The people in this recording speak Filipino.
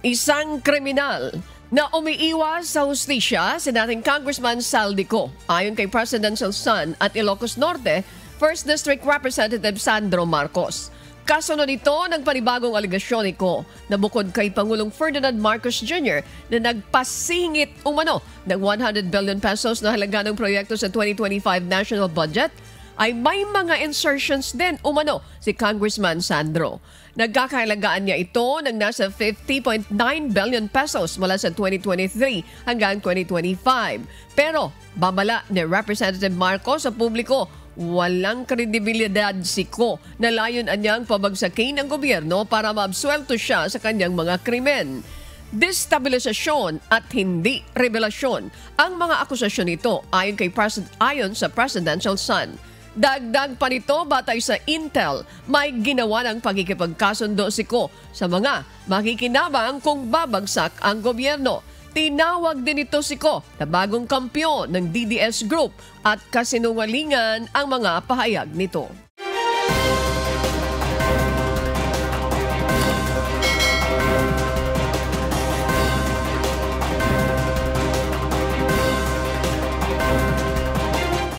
Isang kriminal na umiiwas sa hustisya si dating Congressman Saldico. Ayon kay Presidential Son at Ilocos Norte, 1st District Representative Sandro Marcos. Kasunod ito ng panibagong aligasyon niko na bukod kay Pangulong Ferdinand Marcos Jr. na nagpasingit umano ng 100 billion pesos na halaga ng proyekto sa 2025 national budget, ay may mga insertions din umano si Congressman Sandro. Nagkakahalagaan niya ito ng nasa 50.9 billion pesos mula sa 2023 hanggang 2025. Pero babala ni Representative Marcos sa publiko, walang kredibilidad si Ko na layon anyang pabagsakin ng gobyerno para maabsuelto siya sa kanyang mga krimen. Destabilisasyon at hindi revelasyon ang mga akusasyon nito ayon sa Presidential Son. Dagdag pa nito, batay sa Intel, may ginawa ng pagkikipagkasundo si Ko sa mga makikinabang kung babagsak ang gobyerno. Tinawag din ito si Ko na bagong kampyon ng DDS Group at kasinungalingan ang mga pahayag nito.